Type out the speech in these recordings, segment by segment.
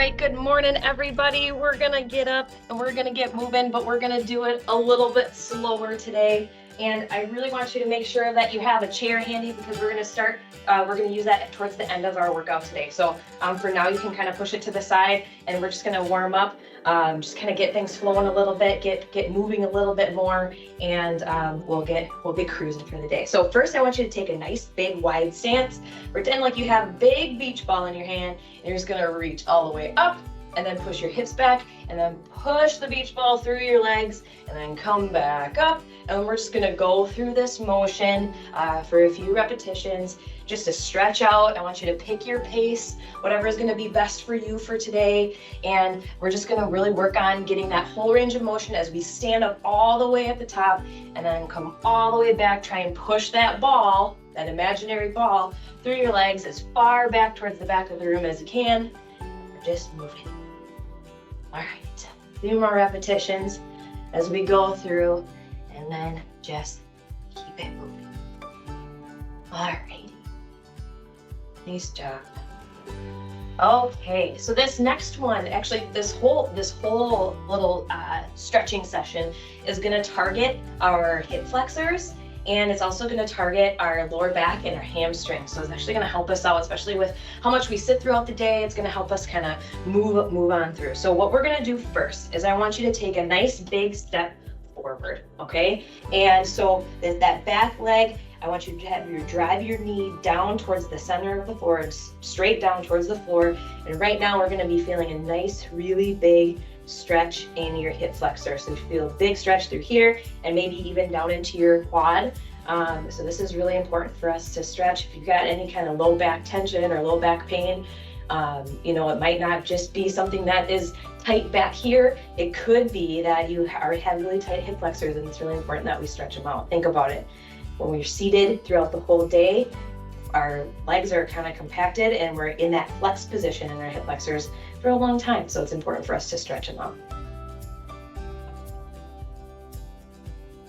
right, good morning, everybody. We're gonna get up and we're gonna get moving, but we're gonna do it a little bit slower today. And I really want you to make sure that you have a chair handy because we're gonna use that towards the end of our workout today. So for now, you can kind of push it to the side and we're just gonna warm up, just kind of get things flowing a little bit, get moving a little bit more, and we'll get cruising for the day. So first, I want you to take a nice big wide stance. Pretend like you have a big beach ball in your hand, and you're just gonna reach all the way up, and then push your hips back, and then push the beach ball through your legs, and then come back up. And we're just gonna go through this motion for a few repetitions, just to stretch out. I want you to pick your pace, whatever is gonna be best for you for today. And we're just gonna really work on getting that whole range of motion as we stand up all the way at the top, and then come all the way back. Try and push that ball, that imaginary ball, through your legs as far back towards the back of the room as you can. We're just moving. All right, a few more repetitions as we go through, and then just keep it moving. All right, nice job. Okay, so this next one, actually this whole little stretching session is gonna target our hip flexors, and it's also going to target our lower back and our hamstrings. So it's actually going to help us out, especially with how much we sit throughout the day. It's going to help us kind of move on through. So what we're going to do first is I want you to take a nice big step forward, okay? And so that back leg, I want you to drive your knee down towards the center of the floor, straight down towards the floor. And right now we're going to be feeling a nice, really big stretch in your hip flexor. So you feel a big stretch through here and maybe even down into your quad. So this is really important for us to stretch. If you've got any kind of low back tension or low back pain, it might not just be something that is tight back here. It could be that you have really tight hip flexors, and it's really important that we stretch them out. Think about it. When we're seated throughout the whole day, our legs are kind of compacted and we're in that flex position in our hip flexors for a long time. So it's important for us to stretch them out.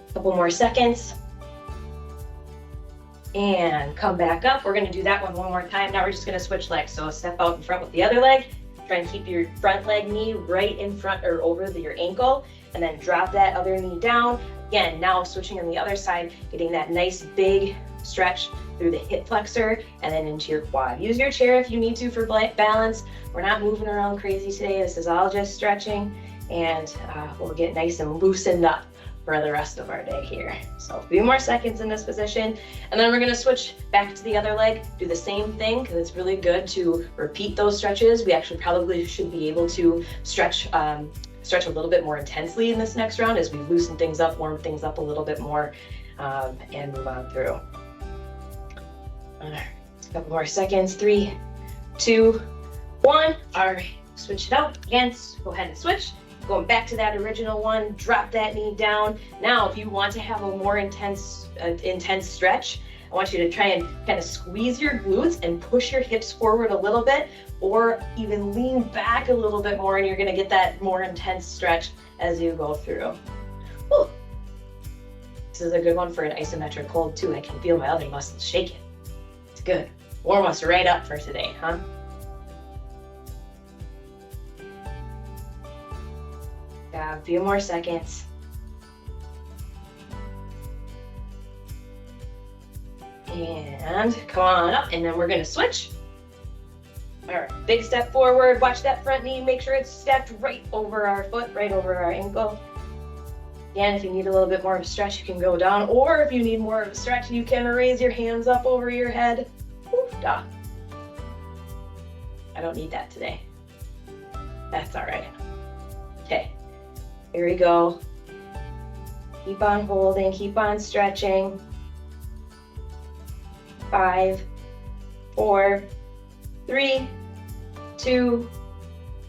A couple more seconds. And come back up. We're going to do that one more time. Now we're just going to switch legs. So step out in front with the other leg. Try and keep your front leg knee right in front or over your ankle. And then drop that other knee down. Again, now switching on the other side, getting that nice big stretch through the hip flexor and then into your quad. Use your chair if you need to for balance. We're not moving around crazy today. This is all just stretching, and we'll get nice and loosened up for the rest of our day here. So a few more seconds in this position, and then we're gonna switch back to the other leg, do the same thing, because it's really good to repeat those stretches. We actually probably should be able to stretch a little bit more intensely in this next round as we loosen things up, warm things up a little bit more, and move on through. All right, a couple more seconds. 3, 2, 1. All right, switch it out again. Go ahead and switch. Going back to that original one, drop that knee down. Now, if you want to have a more intense stretch, I want you to try and kind of squeeze your glutes and push your hips forward a little bit, or even lean back a little bit more, and you're gonna get that more intense stretch as you go through. Whew. This is a good one for an isometric hold too. I can feel my other muscles shaking. It's good. Warm us right up for today, huh? Got a few more seconds. And come on up, and then we're gonna switch. All right, big step forward. Watch that front knee. Make sure it's stacked right over our foot, right over our ankle. Again, if you need a little bit more of a stretch, you can go down, or if you need more of a stretch, you can raise your hands up over your head. Oof-da. I don't need that today. That's all right. Okay, here we go. Keep on holding, keep on stretching. 5, 4, 3, 2,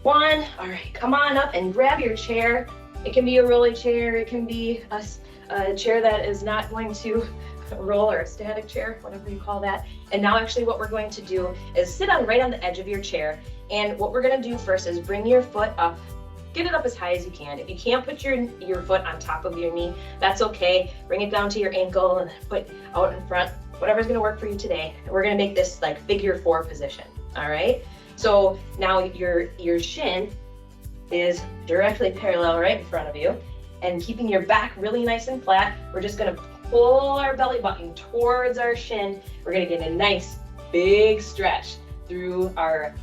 1. All right, come on up and grab your chair. It can be a rolly chair. It can be a chair that is not going to roll, or a static chair, whatever you call that. And now actually what we're going to do is sit right on the edge of your chair. And what we're going to do first is bring your foot up. Get it up as high as you can. If you can't put your foot on top of your knee, that's okay. Bring it down to your ankle and put out in front. Whatever's going to work for you today. We're going to make this like figure 4 position. All right. So now your shin is directly parallel right in front of you, and keeping your back really nice and flat, we're just gonna pull our belly button towards our shin. We're gonna get a nice big stretch through our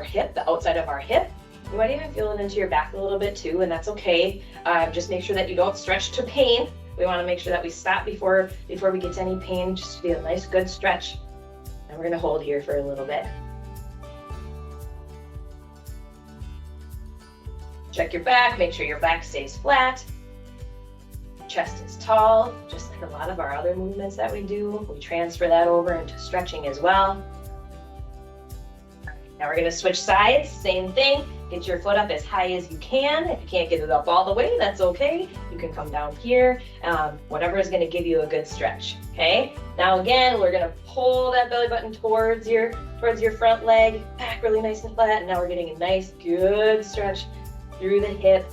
hip, the outside of our hip. You might even feel it into your back a little bit too, and that's okay. Just make sure that you don't stretch to pain. We wanna make sure that we stop before we get to any pain, just to be a nice good stretch. And we're gonna hold here for a little bit. Check your back, make sure your back stays flat. Chest is tall, just like a lot of our other movements that we do. We transfer that over into stretching as well. Now we're gonna switch sides, same thing. Get your foot up as high as you can. If you can't get it up all the way, that's okay. You can come down here, whatever is gonna give you a good stretch, okay? Now again, we're gonna pull that belly button towards your front leg, back really nice and flat, and now we're getting a nice, good stretch through the hip.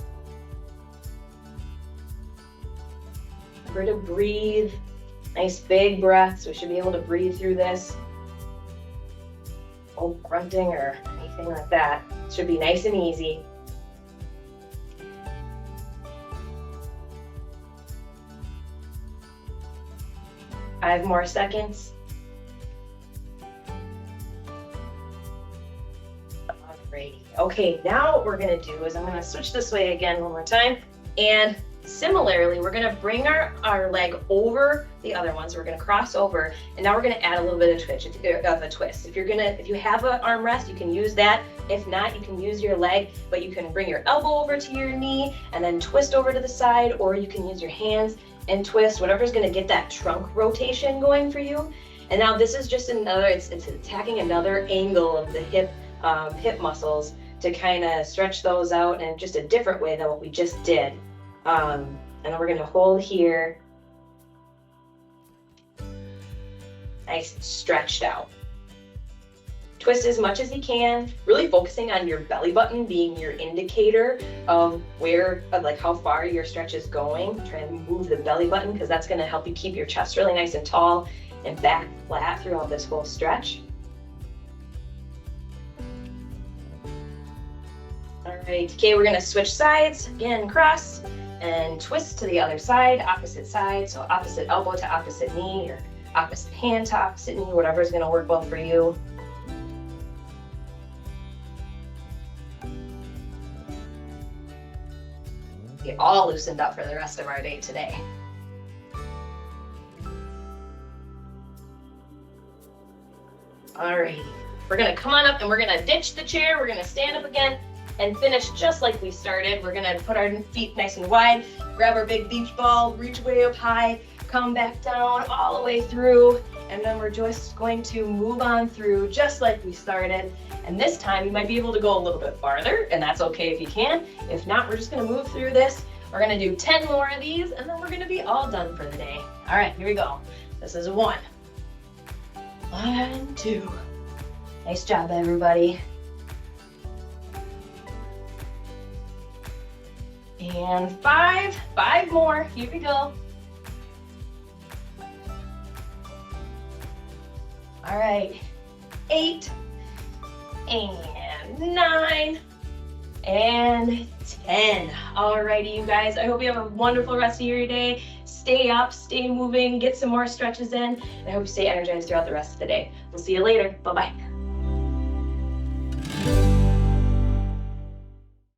Remember to breathe, nice big breaths. We should be able to breathe through this. No grunting or anything like that. It should be nice and easy. Five more seconds. Alrighty. Okay, now what we're gonna do is I'm gonna switch this way again one more time, and similarly, we're gonna bring our leg over the other one. So we're gonna cross over, and now we're gonna add a little bit of a twist. If you have an armrest, you can use that. If not, you can use your leg, but you can bring your elbow over to your knee and then twist over to the side, or you can use your hands and twist, whatever's gonna get that trunk rotation going for you. And now this is just another, it's attacking another angle of the hip muscles to kind of stretch those out in just a different way than what we just did. And then we're gonna hold here, nice and stretched out. Twist as much as you can, really focusing on your belly button being your indicator of where, like how far your stretch is going. Try and move the belly button, because that's gonna help you keep your chest really nice and tall and back flat throughout this whole stretch. All right, okay, we're gonna switch sides, again, cross, and twist to the other side, opposite side. So opposite elbow to opposite knee, or opposite hand to opposite knee, whatever is going to work well for you. Get all loosened up for the rest of our day today. Alrighty, we're going to come on up and we're going to ditch the chair. We're going to stand up again and finish just like we started. We're gonna put our feet nice and wide, grab our big beach ball, reach way up high, come back down all the way through, and then we're just going to move on through just like we started. And this time you might be able to go a little bit farther, and that's okay if you can. If not, we're just gonna move through this. We're gonna do 10 more of these, and then we're gonna be all done for the day. All right, here we go. This is 1, 2. Nice job, everybody. And 5 more, here we go. All right, 8, and 9, and 10. Alrighty, you guys, I hope you have a wonderful rest of your day. Stay up, stay moving, get some more stretches in, and I hope you stay energized throughout the rest of the day. We'll see you later. Bye-bye.